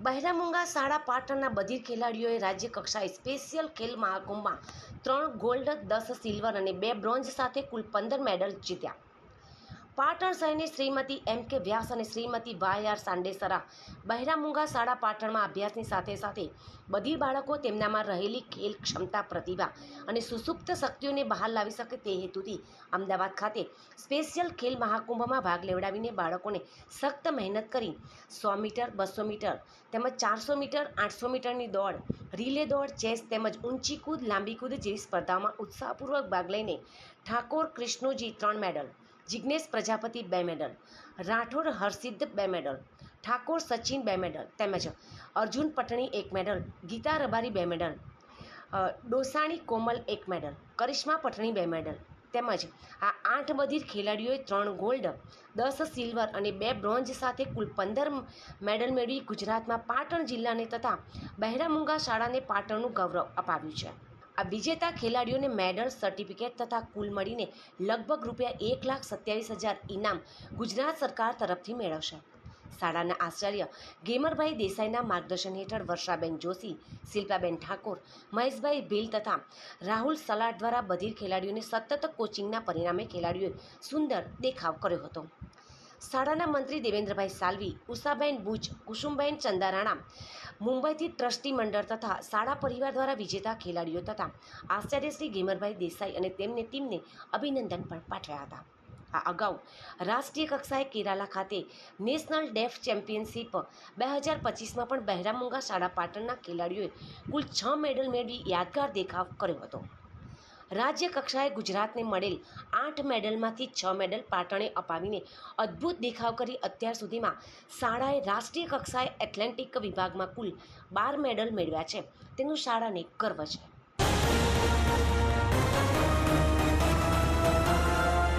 બહેરામુંગા શાળા પાટણના બધિર ખેલાડીઓએ રાજ્ય કક્ષાએ સ્પેશિયલ ખેલ મહાકુંભમાં 3 ગોલ્ડ, 10 સિલ્વર અને 2 બ્રોન્ઝ સાથે કુલ 15 મેડલ જીત્યા. પાટણ શહેરની શ્રીમતી M.K. વ્યાસ અને શ્રીમતી Y.R. સાંડેસરા બહેરામુંગા શાળા પાટણમાં અભ્યાસની સાથે સાથે બધી બાળકો તેમનામાં રહેલી ખેલ ક્ષમતા, પ્રતિભા અને સુસુપ્ત શક્તિઓને બહાર લાવી શકે તે હેતુથી અમદાવાદ ખાતે સ્પેશિયલ ખેલ મહાકુંભમાં ભાગ લેવડાવીને બાળકોને સખ્ત મહેનત કરી 100 મીટર, 200 મીટર તેમજ 400 મીટર, 800 મીટરની દોડ, રિલે દોડ, ચેસ તેમજ ઊંચી કૂદ, લાંબી કૂદ જેવી સ્પર્ધાઓમાં ઉત્સાહપૂર્વક ભાગ લઈને Thakor Krishnoji 3 medal, Jignesh Prajapati 2 medal, Rathod Harshid 2 medal, Thakor Sachin 2 medal તેમજ Arjun Patni 1 medal, Gita Rabari 2 medal, Dosani Komal 1 medal, Karishma Patni 2 medal તેમજ આ 8 બધિર ખેલાડીઓએ 3 ગોલ્ડ, 10 સિલ્વર અને 2 બ્રોન્ઝ સાથે કુલ 15 મેડલ મેળવી ગુજરાતમાં પાટણ જિલ્લાને તથા બહેરામુંગા શાળાને પાટણનું ગૌરવ અપાવ્યું છે. આ વિજેતા ખેલાડીઓને મેડલ, સર્ટિફિકેટ તથા કુલ મળીને લગભગ ₹1,27,000 ઇનામ ગુજરાત સરકાર તરફથી મેળવશે. શાળાના આચાર્ય ગેમરભાઈ દેસાઈના માર્ગદર્શન હેઠળ વર્ષાબેન જોશી, શિલ્પાબેન ઠાકોર, મહેશભાઈ ભીલ તથા રાહુલ સલાડ દ્વારા બધિર ખેલાડીઓને સતત કોચિંગના પરિણામે ખેલાડીઓએ સુંદર દેખાવ કર્યો હતો. શાળાના મંત્રી દેવેન્દ્રભાઈ સાલવી, ઉષાબેન બુચ, કુસુમબેન ચંદારાણા, મુંબઈથી ટ્રસ્ટી મંડળ તથા શાળા પરિવાર દ્વારા વિજેતા ખેલાડીઓ તથા આચાર્ય શ્રી ગેમરભાઈ દેસાઈ અને તેમની ટીમને અભિનંદન પણ પાઠવ્યા હતા. આ અગાઉ રાષ્ટ્રીય કક્ષાએ કેરાલા ખાતે નેશનલ ડેફ ચેમ્પિયનશિપ 2025માં પણ બહેરામુંગા શાળા પાટણના ખેલાડીઓએ કુલ 6 મેડલ મેળવી યાદગાર દેખાવ કર્યો હતો. રાજ્ય કક્ષાએ ગુજરાતને મળેલ 8 મેડલમાંથી 6 મેડલ પાટણે અપાવીને અદ્ભુત દેખાવ કરી અત્યાર સુધીમાં શાળાએ રાષ્ટ્રીય કક્ષાએ એથ્લેટિક વિભાગમાં કુલ 12 મેડલ મેળવ્યા છે. તેનું શાળાને ગર્વ છે.